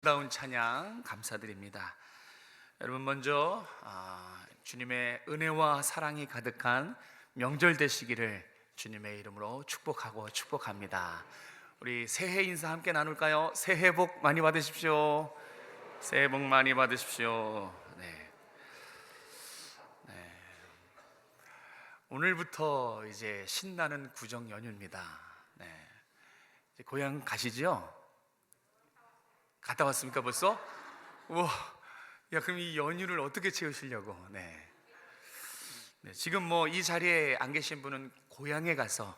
아름다운 찬양 감사드립니다. 여러분 먼저 주님의 은혜와 사랑이 가득한 명절 되시기를 주님의 이름으로 축복합니다. 우리 새해 인사 함께 나눌까요? 새해 복 많이 받으십시오. 새해 복 많이 받으십시오. 네. 오늘부터 이제 신나는 구정 연휴입니다. 네. 이제 고향 가시죠? 갔다 왔습니까 벌써? 우와, 야 그럼 이 연휴를 어떻게 채우시려고? 네. 지금 뭐 이 자리에 안 계신 분은 고향에 가서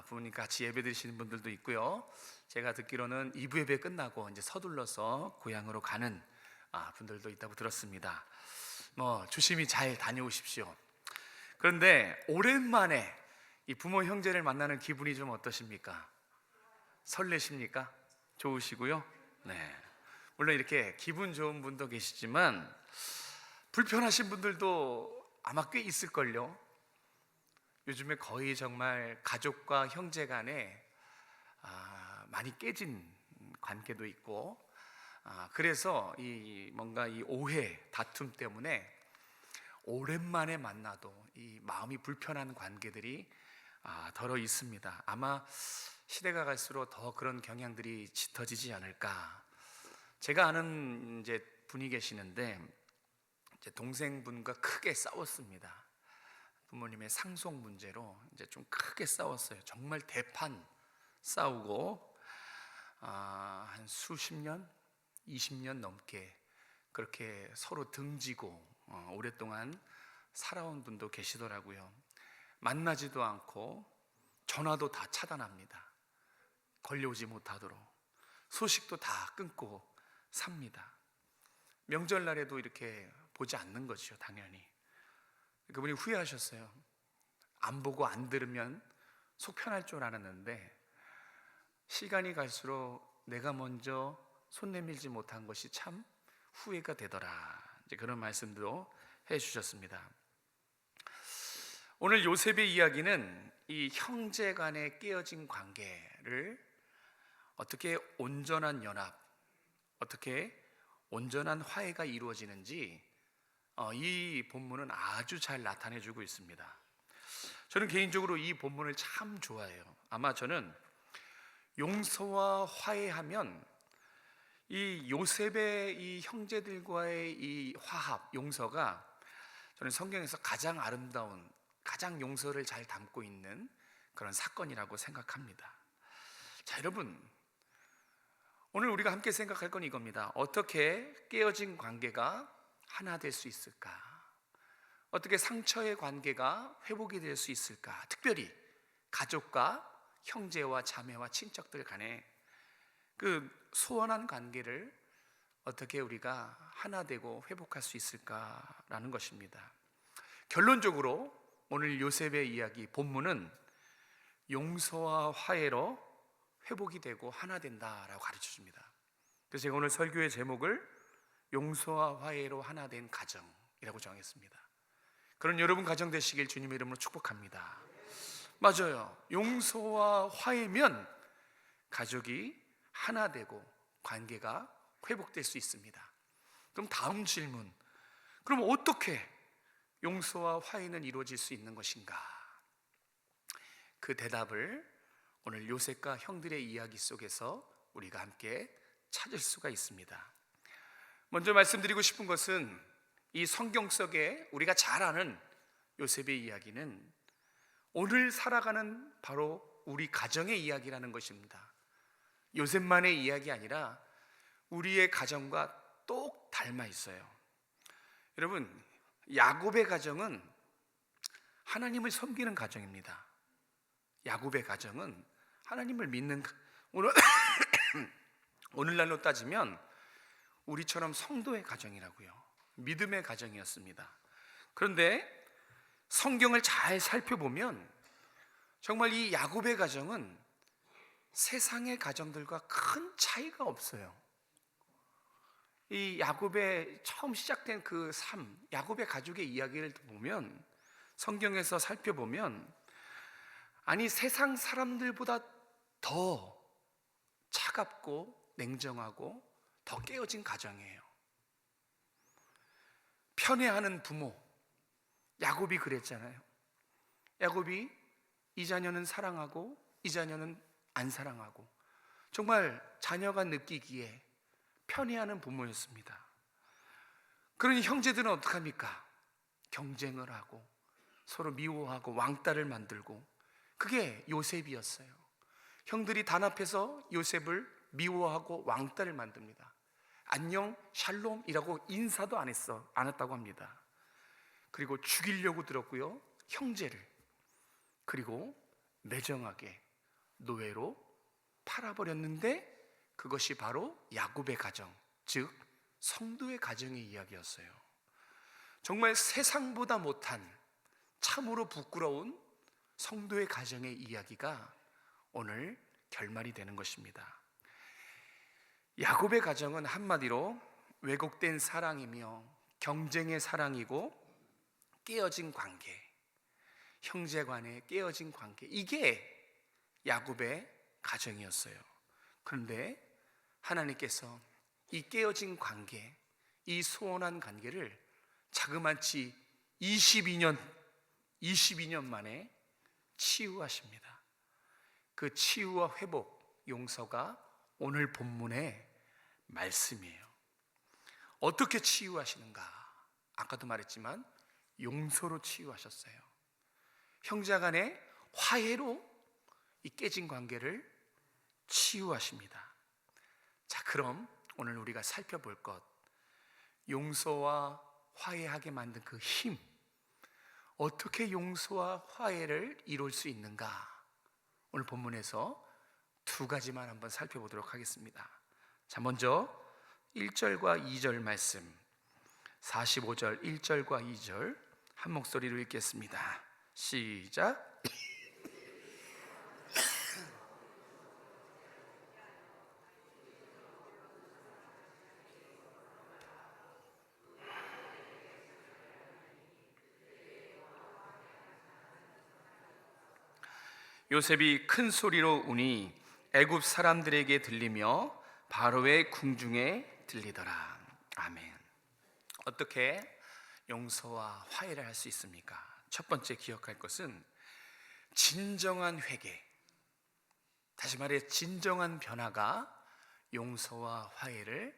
부모님 같이 예배 드리시는 분들도 있고요. 제가 듣기로는 2부 예배 끝나고 이제 서둘러서 고향으로 가는 분들도 있다고 들었습니다. 뭐 조심히 잘 다녀오십시오. 그런데 오랜만에 이 부모 형제를 만나는 기분이 좀 어떠십니까? 설레십니까? 좋으시고요. 네. 물론 이렇게 기분 좋은 분도 계시지만 불편하신 분들도 아마 꽤 있을걸요. 요즘에 거의 정말 가족과 형제 간에 많이 깨진 관계도 있고, 그래서 뭔가 이 오해, 다툼 때문에 오랜만에 만나도 이 마음이 불편한 관계들이 덜어 있습니다. 아마 시대가 갈수록 더 그런 경향들이 짙어지지 않을까. 제가 아는 이제 분이 계시는데 이제 동생분과 크게 싸웠습니다. 부모님의 상속 문제로 이제 좀 크게 싸웠어요. 정말 대판 싸우고 한 수십 년, 20년 넘게 그렇게 서로 등지고 오랫동안 살아온 분도 계시더라고요. 만나지도 않고 전화도 다 차단합니다. 걸려오지 못하도록 소식도 다 끊고 삽니다. 명절날에도 이렇게 보지 않는 거죠. 당연히 그분이 후회하셨어요. 안 보고 안 들으면 속 편할 줄 알았는데 시간이 갈수록 내가 먼저 손 내밀지 못한 것이 참 후회가 되더라. 이제 그런 말씀도 해주셨습니다. 오늘 요셉의 이야기는 이 형제 간의 깨어진 관계를 어떻게 온전한 연합, 어떻게 온전한 화해가 이루어지는지 이 본문은 아주 잘 나타내주고 있습니다. 저는 개인적으로 이 본문을 참 좋아해요. 아마 저는 용서와 화해하면 이 요셉의 이 형제들과의 이 화합, 용서가 저는 성경에서 가장 아름다운, 가장 용서를 잘 담고 있는 그런 사건이라고 생각합니다. 자, 여러분, 오늘 우리가 함께 생각할 건 이겁니다. 어떻게 깨어진 관계가 하나 될 수 있을까? 어떻게 상처의 관계가 회복이 될 수 있을까? 특별히 가족과 형제와 자매와 친척들 간에 그 소원한 관계를 어떻게 우리가 하나 되고 회복할 수 있을까라는 것입니다. 결론적으로 오늘 요셉의 이야기 본문은 용서와 화해로 회복이 되고 하나 된다라고 가르쳐 줍니다. 그래서 제가 오늘 설교의 제목을 용서와 화해로 하나 된 가정이라고 정했습니다. 그런 여러분 가정 되시길 주님의 이름으로 축복합니다. 맞아요. 용서와 화해면 가족이 하나 되고 관계가 회복될 수 있습니다. 그럼 다음 질문, 그럼 어떻게 용서와 화해는 이루어질 수 있는 것인가? 그 대답을 오늘 요셉과 형들의 이야기 속에서 우리가 함께 찾을 수가 있습니다. 먼저 말씀드리고 싶은 것은 이 성경 속에 우리가 잘 아는 요셉의 이야기는 오늘 살아가는 바로 우리 가정의 이야기라는 것입니다. 요셉만의 이야기 아니라 우리의 가정과 똑 닮아 있어요. 여러분, 야곱의 가정은 하나님을 섬기는 가정입니다. 야곱의 가정은 하나님을 믿는, 오늘날로 따지면 우리처럼 성도의 가정이라고요. 믿음의 가정이었습니다. 그런데 성경을 잘 살펴보면 정말 이 야곱의 가정은 세상의 가정들과 큰 차이가 없어요. 이 야곱의 처음 시작된 그 삶, 야곱의 가족의 이야기를 보면, 성경에서 살펴보면 아니 세상 사람들보다 더 차갑고 냉정하고 더 깨어진 가정이에요. 편애하는 부모, 야곱이 그랬잖아요. 야곱이 이 자녀는 사랑하고 이 자녀는 안 사랑하고, 정말 자녀가 느끼기에 편애하는 부모였습니다. 그러니 형제들은 어떡합니까? 경쟁을 하고 서로 미워하고 왕따를 만들고, 그게 요셉이었어요. 형들이 단합해서 요셉을 미워하고 왕따를 만듭니다. 안녕 샬롬이라고 인사도 안 했다고 합니다. 그리고 죽이려고 들었고요, 형제를. 그리고 매정하게 노예로 팔아버렸는데, 그것이 바로 야곱의 가정, 즉 성도의 가정의 이야기였어요. 정말 세상보다 못한, 참으로 부끄러운 성도의 가정의 이야기가 오늘 결말이 되는 것입니다. 야곱의 가정은 한마디로 왜곡된 사랑이며 경쟁의 사랑이고 깨어진 관계, 형제 간의 깨어진 관계, 이게 야곱의 가정이었어요. 그런데 하나님께서 이 깨어진 관계, 이 소원한 관계를 자그마치 22년 만에 치유하십니다. 그 치유와 회복, 용서가 오늘 본문의 말씀이에요. 어떻게 치유하시는가? 아까도 말했지만 용서로 치유하셨어요. 형제 간의 화해로 이 깨진 관계를 치유하십니다. 자, 그럼 오늘 우리가 살펴볼 것, 용서와 화해하게 만든 그 힘, 어떻게 용서와 화해를 이룰 수 있는가? 오늘 본문에서 두 가지만 한번 살펴보도록 하겠습니다. 자, 먼저 1절과 2절 말씀, 45절 1절과 2절 한 목소리로 읽겠습니다. 시작. 요셉이 큰 소리로 우니 애굽 사람들에게 들리며 바로의 궁중에 들리더라. 아멘. 어떻게 용서와 화해를 할 수 있습니까? 첫 번째 기억할 것은 진정한 회개, 다시 말해 진정한 변화가 용서와 화해를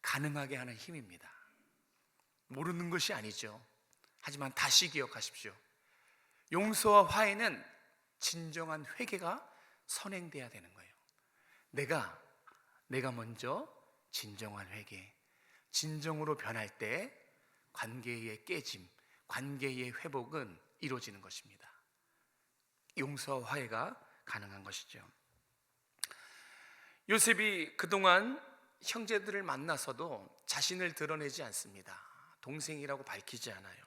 가능하게 하는 힘입니다. 모르는 것이 아니죠. 하지만 다시 기억하십시오. 용서와 화해는 진정한 회개가 선행돼야 되는 거예요. 내가 먼저 진정한 회개, 진정으로 변할 때 관계의 깨짐, 관계의 회복은 이루어지는 것입니다. 용서와 화해가 가능한 것이죠. 요셉이 그동안 형제들을 만나서도 자신을 드러내지 않습니다. 동생이라고 밝히지 않아요.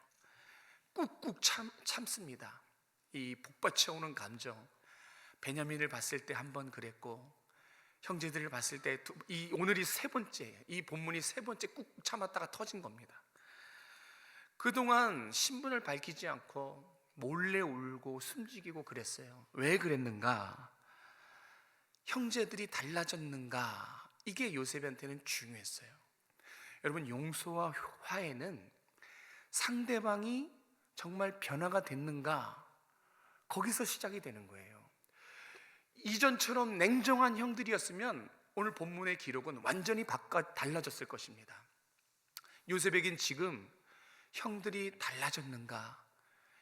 꾹꾹 참습니다. 이 북받쳐오는 감정, 베냐민을 봤을 때 한 번 그랬고, 형제들을 봤을 때 오늘이 세 번째, 이 본문이 세 번째 꾹 참았다가 터진 겁니다. 그동안 신분을 밝히지 않고 몰래 울고 숨지기고 그랬어요. 왜 그랬는가? 형제들이 달라졌는가? 이게 요셉한테는 중요했어요. 여러분, 용서와 화해는 상대방이 정말 변화가 됐는가? 거기서 시작이 되는 거예요. 이전처럼 냉정한 형들이었으면 오늘 본문의 기록은 완전히 달라졌을 것입니다. 요셉에겐 지금 형들이 달라졌는가,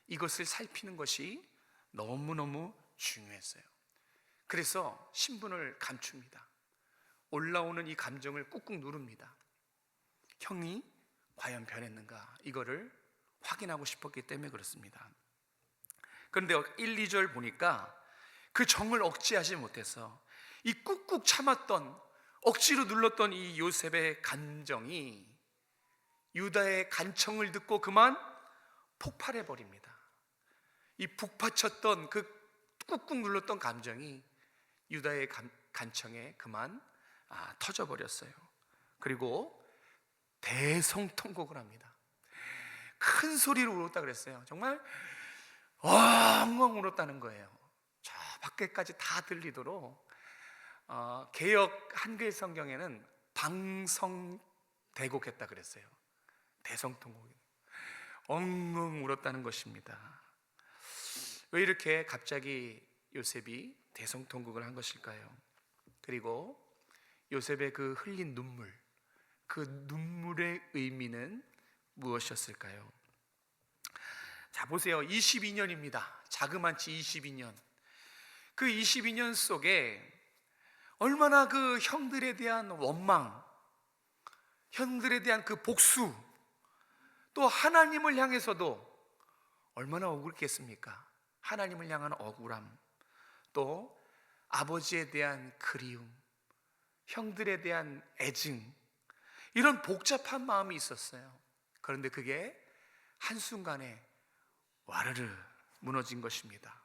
이것을 살피는 것이 너무너무 중요했어요. 그래서 신분을 감춥니다. 올라오는 이 감정을 꾹꾹 누릅니다. 형이 과연 변했는가, 이거를 확인하고 싶었기 때문에 그렇습니다. 그런데 1, 2절 보니까 그 정을 억제하지 못해서 이 꾹꾹 참았던, 억지로 눌렀던 이 요셉의 감정이 유다의 간청을 듣고 그만 폭발해 버립니다. 이 북받쳤던 그 꾹꾹 눌렀던 감정이 유다의 간청에 그만 터져 버렸어요. 그리고 대성통곡을 합니다. 큰 소리로 울었다 그랬어요. 정말 엉엉 울었다는 거예요. 저 밖에까지 다 들리도록. 개역 한글 성경에는 방성대곡했다 그랬어요. 대성통곡. 엉엉 울었다는 것입니다. 왜 이렇게 갑자기 요셉이 대성통곡을 한 것일까요? 그리고 요셉의 그 흘린 눈물, 그 눈물의 의미는 무엇이었을까요? 자, 보세요. 22년입니다. 자그만치 22년. 그 22년 속에 얼마나 그 형들에 대한 원망, 형들에 대한 그 복수, 또 하나님을 향해서도 얼마나 억울했겠습니까? 하나님을 향한 억울함, 또 아버지에 대한 그리움, 형들에 대한 애증, 이런 복잡한 마음이 있었어요. 그런데 그게 한순간에 와르르 무너진 것입니다.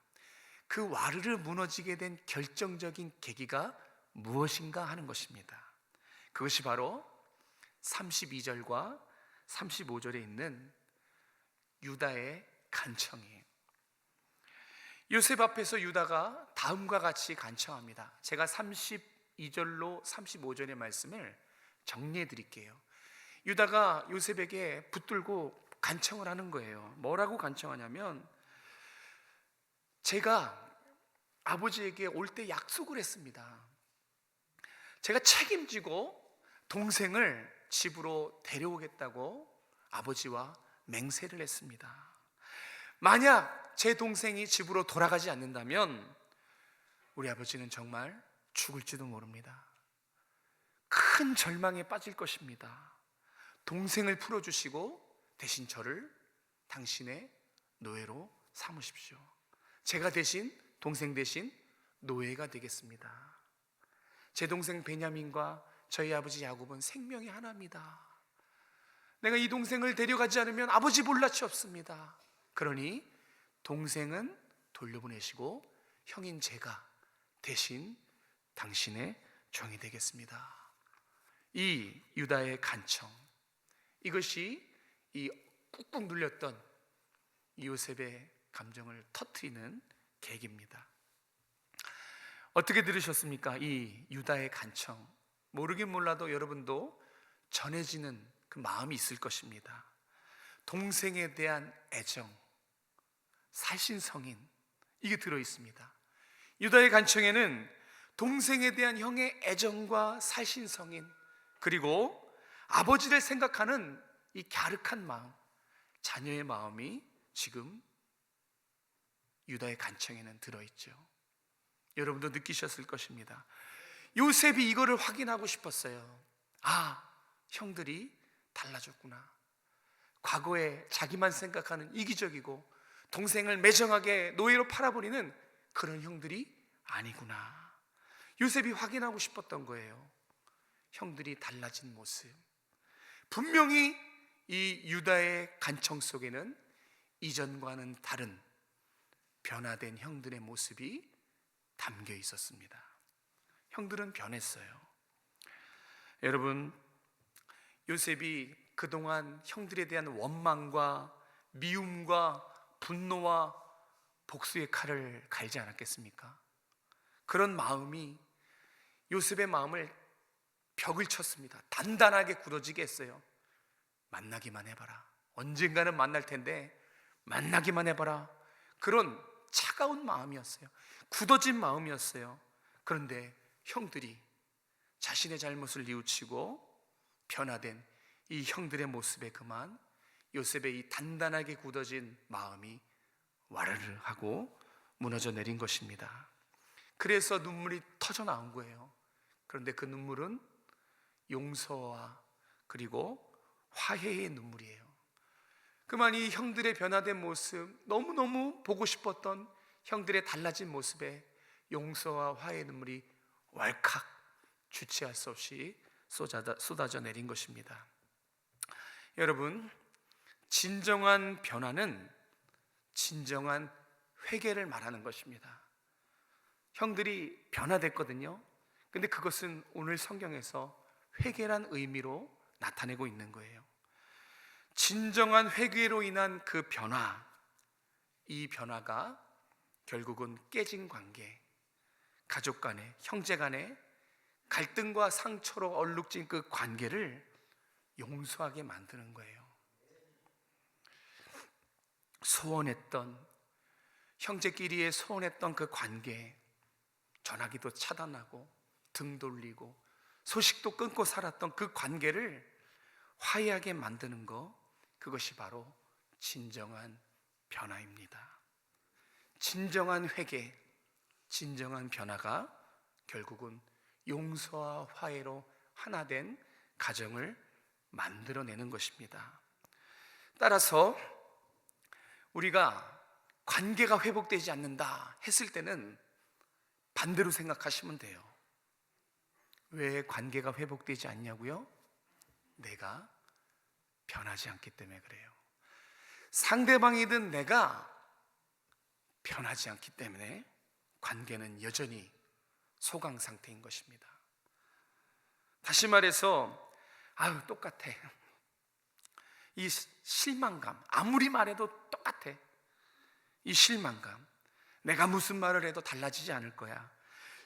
그 와르르 무너지게 된 결정적인 계기가 무엇인가 하는 것입니다. 그것이 바로 32절과 35절에 있는 유다의 간청이에요. 요셉 앞에서 유다가 다음과 같이 간청합니다. 제가 32절로 35절의 말씀을 정리해 드릴게요. 유다가 요셉에게 붙들고 간청을 하는 거예요. 뭐라고 간청하냐면, 제가 아버지에게 올 때 약속을 했습니다. 제가 책임지고 동생을 집으로 데려오겠다고 아버지와 맹세를 했습니다. 만약 제 동생이 집으로 돌아가지 않는다면 우리 아버지는 정말 죽을지도 모릅니다. 큰 절망에 빠질 것입니다. 동생을 풀어주시고 대신 저를 당신의 노예로 삼으십시오. 제가 대신, 동생 대신 노예가 되겠습니다. 제 동생 베냐민과 저희 아버지 야곱은 생명이 하나입니다. 내가 이 동생을 데려가지 않으면 아버지 볼낯이 없습니다. 그러니 동생은 돌려보내시고 형인 제가 대신 당신의 종이 되겠습니다. 이 유다의 간청, 이것이 이 꾹꾹 눌렸던 이 요셉의 감정을 터뜨리는 계기입니다. 어떻게 들으셨습니까? 이 유다의 간청, 모르긴 몰라도 여러분도 전해지는 그 마음이 있을 것입니다. 동생에 대한 애정, 살신성인, 이게 들어있습니다. 유다의 간청에는 동생에 대한 형의 애정과 살신성인, 그리고 아버지를 생각하는 이 갸륵한 마음, 자녀의 마음이 지금 유다의 간청에는 들어있죠. 여러분도 느끼셨을 것입니다. 요셉이 이거를 확인하고 싶었어요. 아, 형들이 달라졌구나. 과거에 자기만 생각하는 이기적이고 동생을 매정하게 노예로 팔아버리는 그런 형들이 아니구나. 요셉이 확인하고 싶었던 거예요. 형들이 달라진 모습. 분명히 이 유다의 간청 속에는 이전과는 다른 변화된 형들의 모습이 담겨 있었습니다. 형들은 변했어요. 여러분, 요셉이 그동안 형들에 대한 원망과 미움과 분노와 복수의 칼을 갈지 않았겠습니까? 그런 마음이 요셉의 마음을 벽을 쳤습니다. 단단하게 굳어지게 했어요. 만나기만 해봐라. 언젠가는 만날 텐데 만나기만 해봐라. 그런 차가운 마음이었어요. 굳어진 마음이었어요. 그런데 형들이 자신의 잘못을 뉘우치고 변화된 이 형들의 모습에 그만 요셉의 이 단단하게 굳어진 마음이 와르르 하고 무너져 내린 것입니다. 그래서 눈물이 터져 나온 거예요. 그런데 그 눈물은 용서와 그리고 화해의 눈물이에요. 그만 이 형들의 변화된 모습, 너무너무 보고 싶었던 형들의 달라진 모습에 용서와 화해의 눈물이 왈칵 주체할 수 없이 쏟아져 내린 것입니다. 여러분, 진정한 변화는 진정한 회개를 말하는 것입니다. 형들이 변화됐거든요. 근데 그것은 오늘 성경에서 회개란 의미로 나타내고 있는 거예요. 진정한 회개로 인한 그 변화, 이 변화가 결국은 깨진 관계, 가족 간에, 형제 간에 갈등과 상처로 얼룩진 그 관계를 용서하게 만드는 거예요. 소원했던, 형제끼리의 소원했던 그 관계, 전화기도 차단하고 등 돌리고 소식도 끊고 살았던 그 관계를 화해하게 만드는 것, 그것이 바로 진정한 변화입니다. 진정한 회개, 진정한 변화가 결국은 용서와 화해로 하나 된 가정을 만들어내는 것입니다. 따라서 우리가 관계가 회복되지 않는다 했을 때는 반대로 생각하시면 돼요. 왜 관계가 회복되지 않냐고요? 내가 변하지 않기 때문에 그래요. 상대방이든 내가 변하지 않기 때문에 관계는 여전히 소강 상태인 것입니다. 다시 말해서 똑같아. 이 실망감, 아무리 말해도 똑같아. 이 실망감, 내가 무슨 말을 해도 달라지지 않을 거야,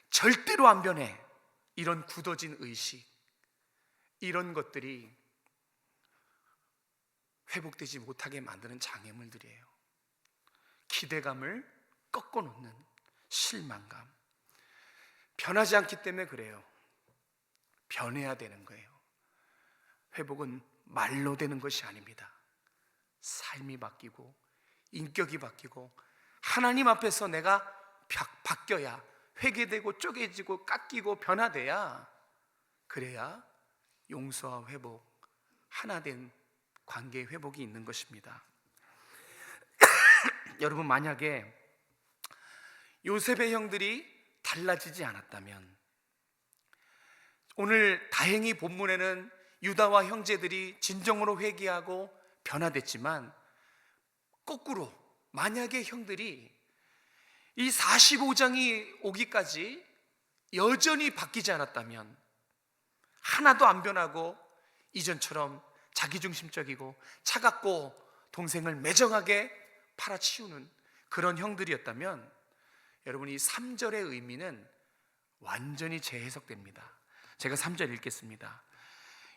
절대로 안 변해. 이런 굳어진 의식, 이런 것들이 회복되지 못하게 만드는 장애물들이에요. 기대감을 꺾어놓는 실망감, 변하지 않기 때문에 그래요. 변해야 되는 거예요. 회복은 말로 되는 것이 아닙니다. 삶이 바뀌고 인격이 바뀌고 하나님 앞에서 내가 바뀌어야, 회개되고 쪼개지고 깎이고 변화돼야, 그래야 용서와 회복, 하나 된 관계 회복이 있는 것입니다. 여러분, 만약에 요셉의 형들이 달라지지 않았다면, 오늘 다행히 본문에는 유다와 형제들이 진정으로 회개하고 변화됐지만, 거꾸로 만약에 형들이 이 45장이 오기까지 여전히 바뀌지 않았다면, 하나도 안 변하고 이전처럼 자기중심적이고 차갑고 동생을 매정하게 팔아치우는 그런 형들이었다면, 여러분, 이 3절의 의미는 완전히 재해석됩니다. 제가 3절 읽겠습니다.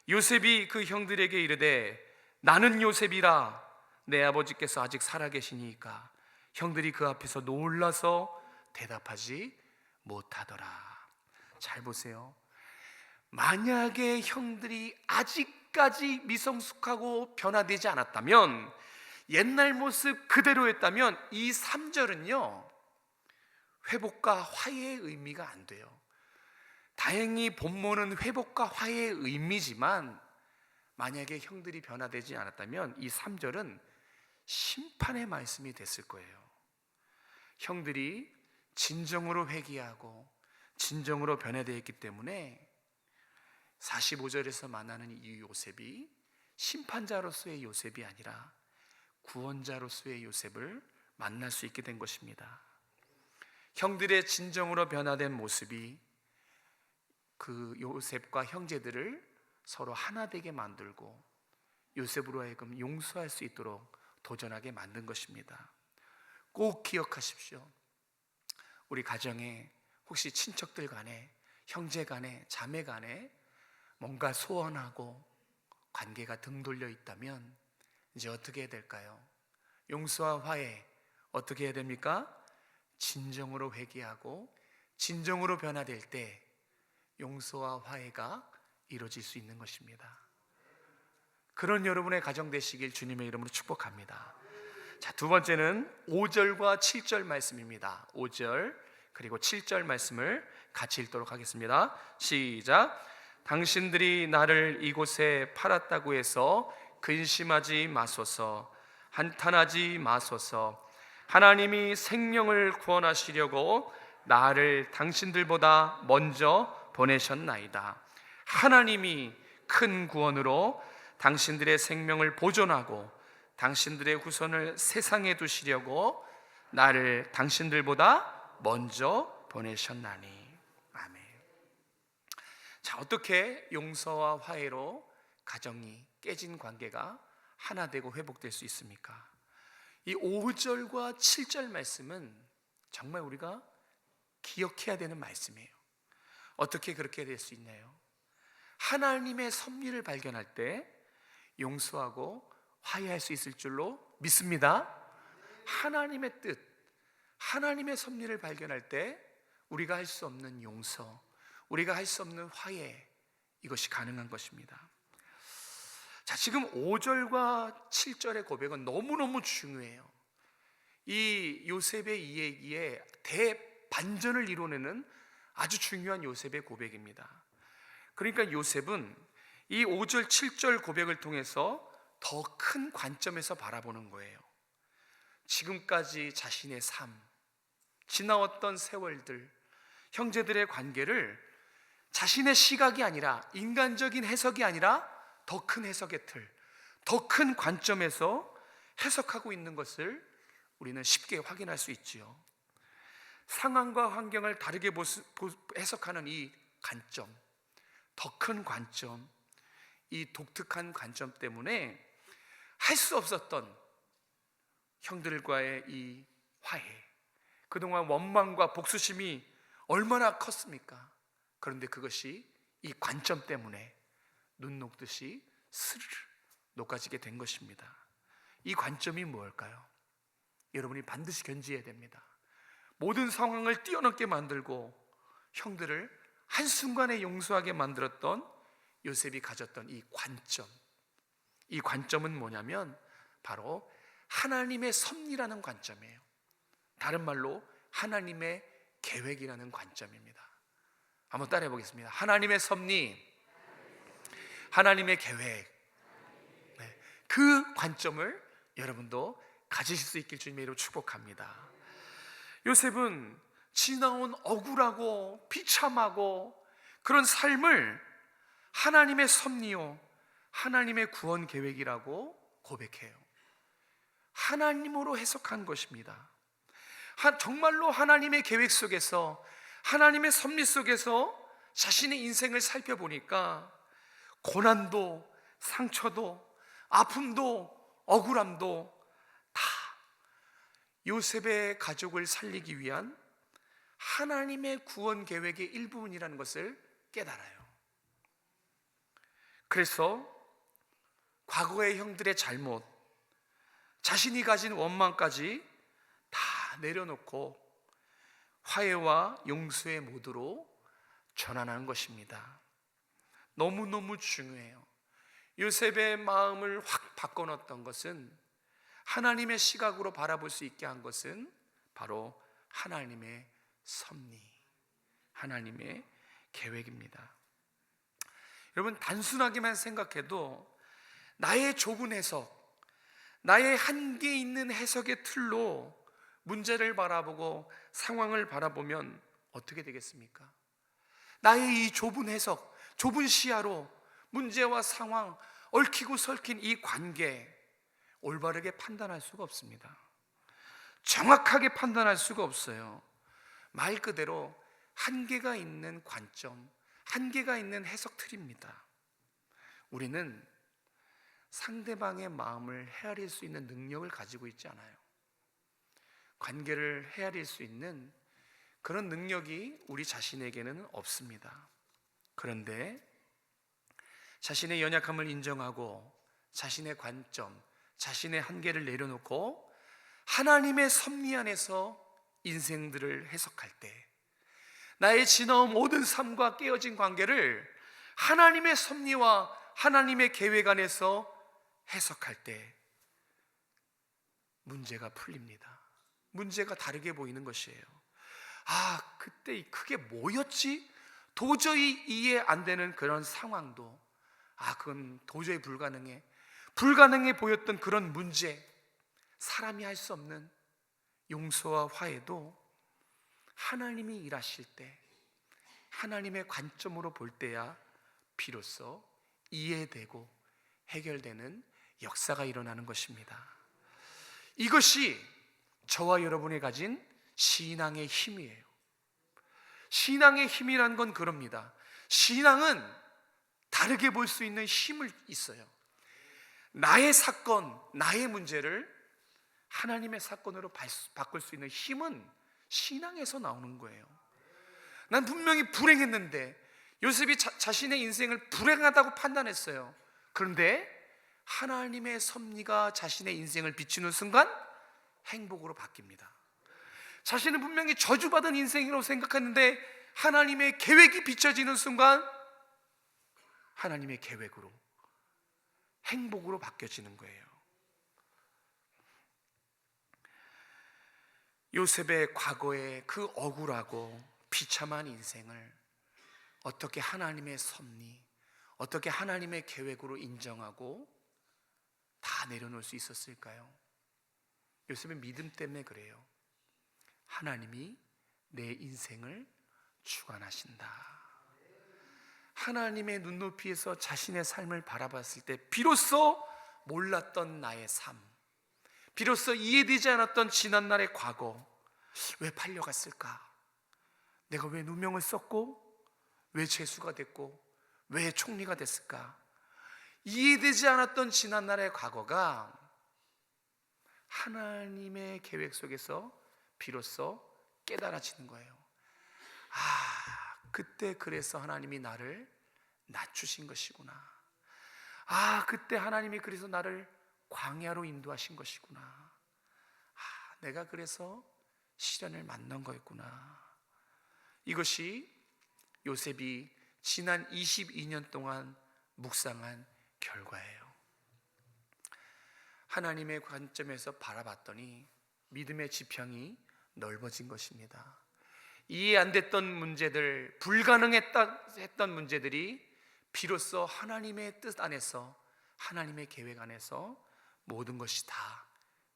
요셉이 그 형들에게 이르되 나는 요셉이라, 내 아버지께서 아직 살아계시니까. 형들이 그 앞에서 놀라서 대답하지 못하더라. 잘 보세요. 만약에 형들이 아직까지 미성숙하고 변화되지 않았다면, 옛날 모습 그대로였다면, 이 3절은요 회복과 화해의 의미가 안 돼요. 다행히 본문은 회복과 화해의 의미지만, 만약에 형들이 변화되지 않았다면 이 3절은 심판의 말씀이 됐을 거예요. 형들이 진정으로 회개하고 진정으로 변화되어 있기 때문에 45절에서 만나는 이 요셉이 심판자로서의 요셉이 아니라 구원자로서의 요셉을 만날 수 있게 된 것입니다. 형들의 진정으로 변화된 모습이 그 요셉과 형제들을 서로 하나 되게 만들고 요셉으로 하여금 용서할 수 있도록 도전하게 만든 것입니다. 꼭 기억하십시오. 우리 가정에 혹시 친척들 간에, 형제 간에, 자매 간에 뭔가 소원하고 관계가 등 돌려 있다면 이제 어떻게 해야 될까요? 용서와 화해 어떻게 해야 됩니까? 진정으로 회개하고 진정으로 변화될 때 용서와 화해가 이루어질 수 있는 것입니다. 그런 여러분의 가정 되시길 주님의 이름으로 축복합니다. 자, 두 번째는 5절과 7절 말씀입니다. 5절 그리고 7절 말씀을 같이 읽도록 하겠습니다. 시작. 당신들이 나를 이곳에 팔았다고 해서 근심하지 마소서, 한탄하지 마소서. 하나님이 생명을 구원하시려고 나를 당신들보다 먼저 보내셨나이다. 하나님이 큰 구원으로 당신들의 생명을 보존하고 당신들의 후손을 세상에 두시려고 나를 당신들보다 먼저 보내셨나니. 아멘. 자, 어떻게 용서와 화해로 가정이 깨진 관계가 하나 되고 회복될 수 있습니까? 이 5절과 7절 말씀은 정말 우리가 기억해야 되는 말씀이에요. 어떻게 그렇게 될 수 있나요? 하나님의 섭리를 발견할 때 용서하고 화해할 수 있을 줄로 믿습니다. 하나님의 뜻, 하나님의 섭리를 발견할 때 우리가 할 수 없는 용서, 우리가 할 수 없는 화해, 이것이 가능한 것입니다. 자, 지금 5절과 7절의 고백은 너무너무 중요해요. 이 요셉의 이 얘기에 대반전을 이뤄내는 아주 중요한 요셉의 고백입니다. 그러니까 요셉은 이 5절 7절 고백을 통해서 더 큰 관점에서 바라보는 거예요. 지금까지 자신의 삶, 지나왔던 세월들, 형제들의 관계를 자신의 시각이 아니라, 인간적인 해석이 아니라 더 큰 해석의 틀, 더 큰 관점에서 해석하고 있는 것을 우리는 쉽게 확인할 수 있지요. 상황과 환경을 다르게 해석하는 이 관점, 더 큰 관점, 이 독특한 관점 때문에 할 수 없었던 형들과의 이 화해, 그동안 원망과 복수심이 얼마나 컸습니까? 그런데 그것이 이 관점 때문에 눈 녹듯이 스르르 녹아지게 된 것입니다. 이 관점이 무엇일까요? 여러분이 반드시 견지해야 됩니다. 모든 상황을 뛰어넘게 만들고 형들을 한순간에 용서하게 만들었던 요셉이 가졌던 이 관점, 이 관점은 뭐냐면 바로 하나님의 섭리라는 관점이에요. 다른 말로 하나님의 계획이라는 관점입니다. 한번 따라해 보겠습니다. 하나님의 섭리, 하나님의 계획, 네, 그 관점을 여러분도 가지실 수 있길 주님의 이름으로 축복합니다. 요셉은 지나온 억울하고 비참하고 그런 삶을 하나님의 섭리요, 하나님의 구원 계획이라고 고백해요. 하나님으로 해석한 것입니다. 정말로 하나님의 계획 속에서, 하나님의 섭리 속에서 자신의 인생을 살펴보니까 고난도, 상처도, 아픔도, 억울함도 다 요셉의 가족을 살리기 위한 하나님의 구원 계획의 일부분이라는 것을 깨달아요. 그래서 과거의 형들의 잘못, 자신이 가진 원망까지 다 내려놓고 화해와 용서의 모드로 전환하는 것입니다. 너무너무 중요해요. 요셉의 마음을 확 바꿔놓았던 것은, 하나님의 시각으로 바라볼 수 있게 한 것은 바로 하나님의 섭리, 하나님의 계획입니다. 여러분, 단순하게만 생각해도 나의 좁은 해석, 나의 한계 있는 해석의 틀로 문제를 바라보고 상황을 바라보면 어떻게 되겠습니까? 나의 이 좁은 해석, 좁은 시야로 문제와 상황, 얽히고 설킨 이 관계 올바르게 판단할 수가 없습니다. 정확하게 판단할 수가 없어요. 말 그대로 한계가 있는 관점, 한계가 있는 해석 틀입니다. 우리는 상대방의 마음을 헤아릴 수 있는 능력을 가지고 있지 않아요. 관계를 헤아릴 수 있는 그런 능력이 우리 자신에게는 없습니다. 그런데 자신의 연약함을 인정하고 자신의 관점, 자신의 한계를 내려놓고 하나님의 섭리 안에서 인생들을 해석할 때, 나의 지나온 모든 삶과 깨어진 관계를 하나님의 섭리와 하나님의 계획 안에서 해석할 때 문제가 풀립니다. 문제가 다르게 보이는 것이에요. 아, 그때 그게 뭐였지? 도저히 이해 안 되는 그런 상황도, 그건 도저히 불가능해 보였던 그런 문제, 사람이 할 수 없는 용서와 화해도 하나님이 일하실 때, 하나님의 관점으로 볼 때야 비로소 이해되고 해결되는 역사가 일어나는 것입니다. 이것이 저와 여러분이 가진 신앙의 힘이에요. 신앙의 힘이란 건 그럽니다. 신앙은 다르게 볼 수 있는 힘을 있어요. 나의 사건, 나의 문제를 하나님의 사건으로 바꿀 수 있는 힘은 신앙에서 나오는 거예요. 난 분명히 불행했는데 요셉이 자신의 인생을 불행하다고 판단했어요. 그런데 하나님의 섭리가 자신의 인생을 비추는 순간 행복으로 바뀝니다. 자신은 분명히 저주받은 인생이라고 생각했는데 하나님의 계획이 비춰지는 순간 하나님의 계획으로, 행복으로 바뀌어지는 거예요. 요셉의 과거의 그 억울하고 비참한 인생을 어떻게 하나님의 섭리, 어떻게 하나님의 계획으로 인정하고 다 내려놓을 수 있었을까요? 요셉의 믿음 때문에 그래요. 하나님이 내 인생을 주관하신다. 하나님의 눈높이에서 자신의 삶을 바라봤을 때 비로소 몰랐던 나의 삶, 비로소 이해되지 않았던 지난날의 과거, 왜 팔려갔을까? 내가 왜 누명을 썼고 왜 죄수가 됐고 왜 총리가 됐을까? 이해되지 않았던 지난날의 과거가 하나님의 계획 속에서 비로소 깨달아지는 거예요. 그때 그래서 하나님이 나를 낮추신 것이구나. 그때 하나님이 그래서 나를 광야로 인도하신 것이구나. 내가 그래서 시련을 만난 거였구나. 이것이 요셉이 지난 22년 동안 묵상한 결과예요. 하나님의 관점에서 바라봤더니 믿음의 지평이 넓어진 것입니다. 이해 안 됐던 문제들, 불가능했던 문제들이 비로소 하나님의 뜻 안에서, 하나님의 계획 안에서 모든 것이 다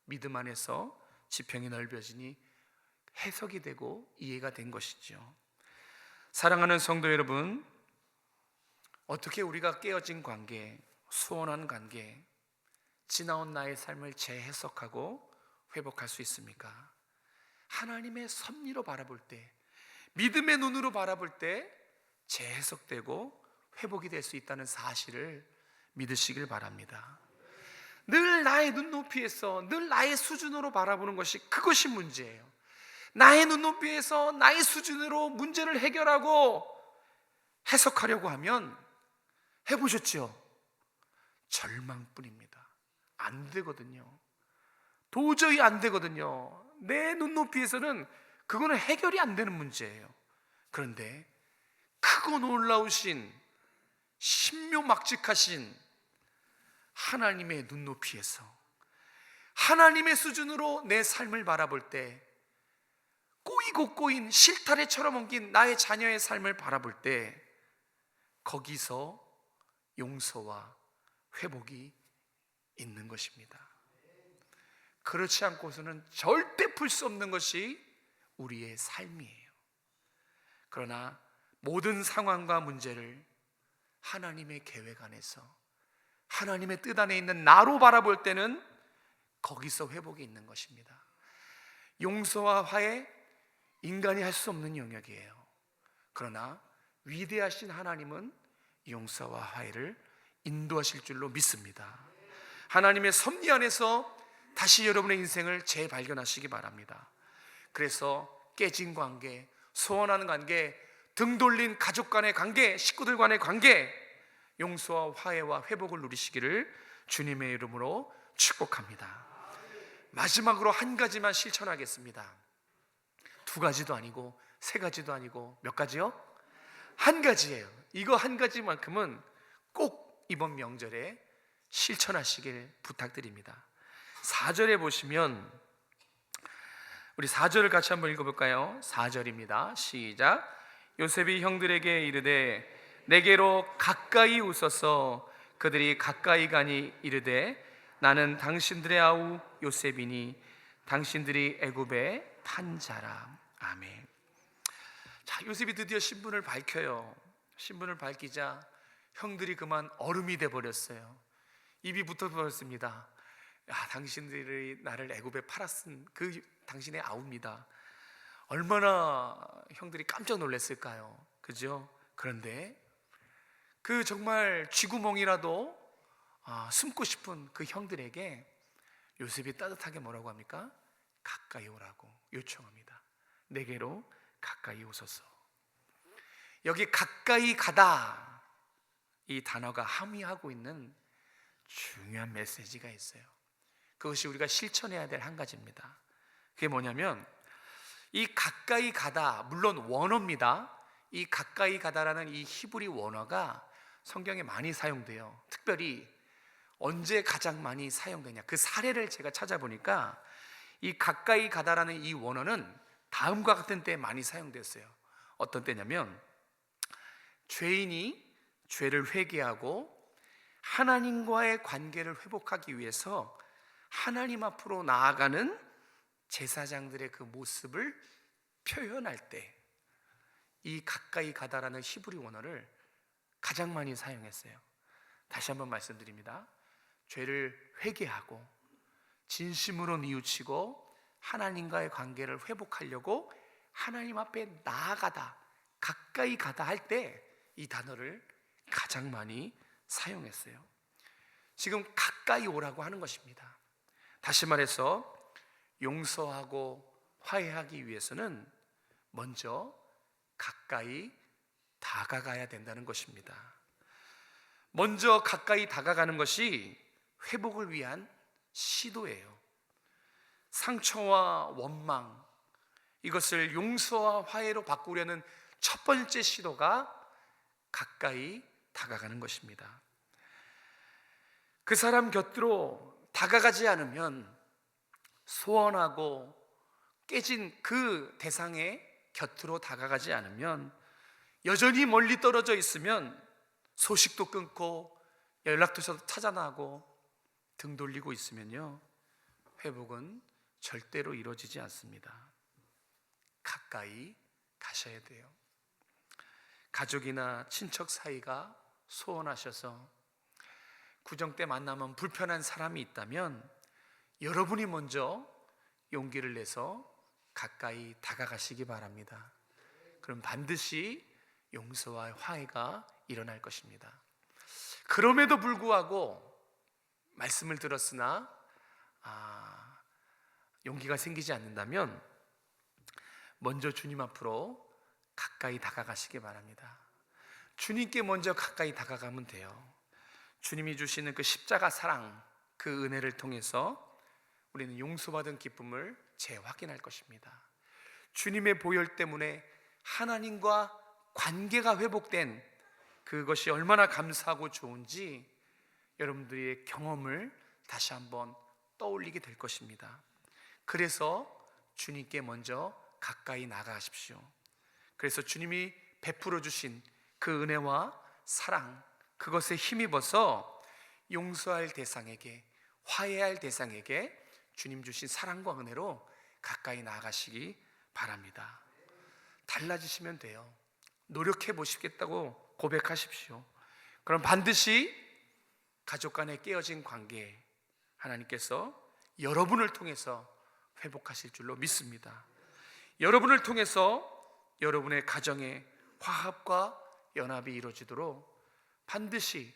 믿음 안에서 지평이 넓어지니 해석이 되고 이해가 된 것이죠. 사랑하는 성도 여러분, 어떻게 우리가 깨어진 관계, 소원한 관계, 지나온 나의 삶을 재해석하고 회복할 수 있습니까? 하나님의 섭리로 바라볼 때, 믿음의 눈으로 바라볼 때 재해석되고 회복이 될 수 있다는 사실을 믿으시길 바랍니다. 늘 나의 눈높이에서, 늘 나의 수준으로 바라보는 것이, 그것이 문제예요. 나의 눈높이에서 나의 수준으로 문제를 해결하고 해석하려고 하면, 해보셨죠? 절망뿐입니다. 안 되거든요. 도저히 안 되거든요. 내 눈높이에서는 그거는 해결이 안 되는 문제예요. 그런데 크고 놀라우신, 신묘막직하신 하나님의 눈높이에서, 하나님의 수준으로 내 삶을 바라볼 때, 꼬이고 꼬인 실타래처럼 엉킨 나의 자녀의 삶을 바라볼 때, 거기서 용서와 회복이 있는 것입니다. 그렇지 않고서는 절대 풀 수 없는 것이 우리의 삶이에요. 그러나 모든 상황과 문제를 하나님의 계획 안에서, 하나님의 뜻 안에 있는 나로 바라볼 때는 거기서 회복이 있는 것입니다. 용서와 화해, 인간이 할 수 없는 영역이에요. 그러나 위대하신 하나님은 용서와 화해를 인도하실 줄로 믿습니다. 하나님의 섭리 안에서 다시 여러분의 인생을 재발견하시기 바랍니다. 그래서 깨진 관계, 소원하는 관계, 등 돌린 가족 간의 관계, 식구들 간의 관계, 용서와 화해와 회복을 누리시기를 주님의 이름으로 축복합니다. 마지막으로 한 가지만 실천하겠습니다. 두 가지도 아니고 세 가지도 아니고 몇 가지요? 한 가지예요. 이거 한 가지만큼은 꼭 이번 명절에 실천하시길 부탁드립니다. 4절에 보시면, 우리 4절을 같이 한번 읽어볼까요? 4절입니다. 시작. 요셉이 형들에게 이르되 내게로 가까이 웃어서 그들이 가까이 가니 이르되 나는 당신들의 아우 요셉이니 당신들이 애굽에 탄 자라. 아멘. 자, 요셉이 드디어 신분을 밝혀요. 신분을 밝히자 형들이 그만 얼음이 돼버렸어요. 입이 붙어버렸습니다. 당신들이 나를 애굽에 팔았은 그 당신의 아우입니다. 얼마나 형들이 깜짝 놀랐을까요? 그죠? 그런데 그 정말 쥐구멍이라도 숨고 싶은 그 형들에게 요셉이 따뜻하게 뭐라고 합니까? 가까이 오라고 요청합니다. 내게로 가까이 오소서. 여기 가까이 가다 이 단어가 함의하고 있는 중요한 메시지가 있어요. 그것이 우리가 실천해야 될 한 가지입니다. 그게 뭐냐면 이 가까이 가다, 물론 원어입니다. 이 가까이 가다라는 이 히브리 원어가 성경에 많이 사용돼요. 특별히 언제 가장 많이 사용되냐, 그 사례를 제가 찾아보니까 이 가까이 가다라는 이 원어는 다음과 같은 때에 많이 사용됐어요. 어떤 때냐면 죄인이 죄를 회개하고 하나님과의 관계를 회복하기 위해서 하나님 앞으로 나아가는 제사장들의 그 모습을 표현할 때 이 가까이 가다라는 히브리 원어를 가장 많이 사용했어요. 다시 한번 말씀드립니다. 죄를 회개하고 진심으로 뉘우치고 하나님과의 관계를 회복하려고 하나님 앞에 나아가다, 가까이 가다 할 때 이 단어를 가장 많이 사용했어요. 지금 가까이 오라고 하는 것입니다. 다시 말해서 용서하고 화해하기 위해서는 먼저 가까이 다가가야 된다는 것입니다. 먼저 가까이 다가가는 것이 회복을 위한 시도예요. 상처와 원망, 이것을 용서와 화해로 바꾸려는 첫 번째 시도가 가까이 다가가는 것입니다. 그 사람 곁으로 다가가지 않으면 소원하고 깨진 그 대상의 곁으로 다가가지 않으면, 여전히 멀리 떨어져 있으면 소식도 끊고 연락도 차단하고 등 돌리고 있으면요, 회복은 절대로 이루어지지 않습니다. 가까이 가셔야 돼요. 가족이나 친척 사이가 소원하셔서 구정 때 만나면 불편한 사람이 있다면 여러분이 먼저 용기를 내서 가까이 다가가시기 바랍니다. 그럼 반드시 용서와 화해가 일어날 것입니다. 그럼에도 불구하고 말씀을 들었으나 용기가 생기지 않는다면 먼저 주님 앞으로 가까이 다가가시기 바랍니다. 주님께 먼저 가까이 다가가면 돼요. 주님이 주시는 그 십자가 사랑, 그 은혜를 통해서 우리는 용서받은 기쁨을 재확인할 것입니다. 주님의 보혈 때문에 하나님과 관계가 회복된 그것이 얼마나 감사하고 좋은지 여러분들의 경험을 다시 한번 떠올리게 될 것입니다. 그래서 주님께 먼저 가까이 나가십시오. 그래서 주님이 베풀어 주신 그 은혜와 사랑, 그것에 힘입어서 용서할 대상에게, 화해할 대상에게 주님 주신 사랑과 은혜로 가까이 나아가시기 바랍니다. 달라지시면 돼요. 노력해 보시겠다고 고백하십시오. 그럼 반드시 가족 간의 깨어진 관계 하나님께서 여러분을 통해서 회복하실 줄로 믿습니다. 여러분을 통해서 여러분의 가정의 화합과 연합이 이루어지도록 반드시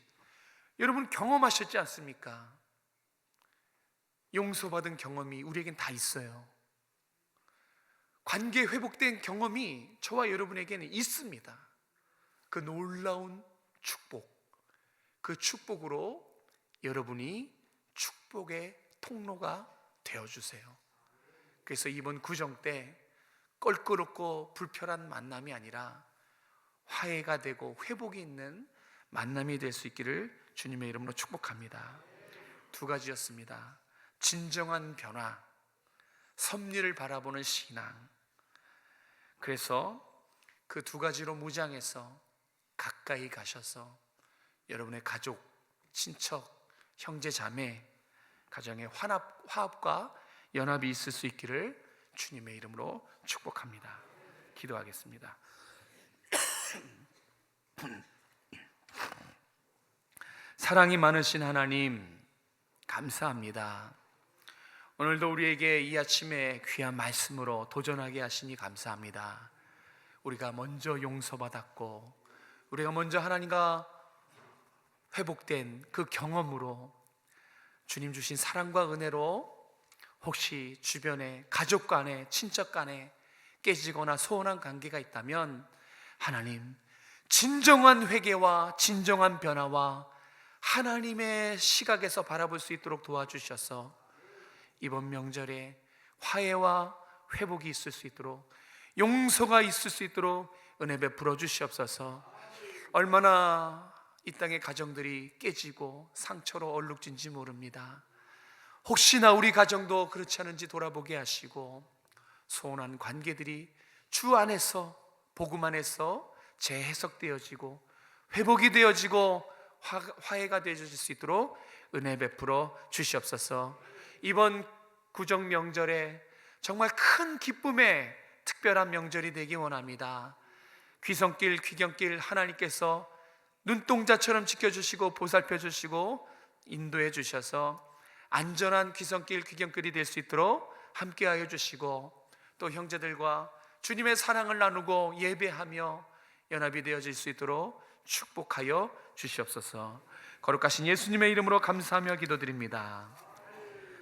여러분 경험하셨지 않습니까? 용서받은 경험이 우리에겐 다 있어요. 관계 회복된 경험이 저와 여러분에게는 있습니다. 그 놀라운 축복, 그 축복으로 여러분이 축복의 통로가 되어주세요. 그래서 이번 구정 때 껄끄럽고 불편한 만남이 아니라 화해가 되고 회복이 있는 만남이 될 수 있기를 주님의 이름으로 축복합니다. 두 가지였습니다. 진정한 변화, 섭리를 바라보는 신앙. 그래서 그 두 가지로 무장해서 가까이 가셔서 여러분의 가족, 친척, 형제, 자매, 가정의 화합과 연합이 있을 수 있기를 주님의 이름으로 축복합니다. 기도하겠습니다. 사랑이 많으신 하나님, 감사합니다. 오늘도 우리에게 이 아침에 귀한 말씀으로 도전하게 하시니 감사합니다. 우리가 먼저 용서받았고 우리가 먼저 하나님과 회복된 그 경험으로 주님 주신 사랑과 은혜로 혹시 주변에 가족 간에 친척 간에 깨지거나 소원한 관계가 있다면 하나님 진정한 회개와 진정한 변화와 하나님의 시각에서 바라볼 수 있도록 도와주셔서 이번 명절에 화해와 회복이 있을 수 있도록, 용서가 있을 수 있도록 은혜 베풀어 주시옵소서. 얼마나 이 땅의 가정들이 깨지고 상처로 얼룩진지 모릅니다. 혹시나 우리 가정도 그렇지 않은지 돌아보게 하시고, 소원한 관계들이 주 안에서, 복음 안에서 재해석되어지고 회복이 되어지고 화해가 되어질 수 있도록 은혜 베풀어 주시옵소서. 이번 구정 명절에 정말 큰 기쁨의 특별한 명절이 되기 원합니다. 귀성길 귀경길 하나님께서 눈동자처럼 지켜주시고 보살펴 주시고 인도해 주셔서 안전한 귀성길 귀경길이 될 수 있도록 함께하여 주시고, 또 형제들과 주님의 사랑을 나누고 예배하며 연합이 되어질 수 있도록 축복하여 주시옵소서. 거룩하신 예수님의 이름으로 감사하며 기도드립니다.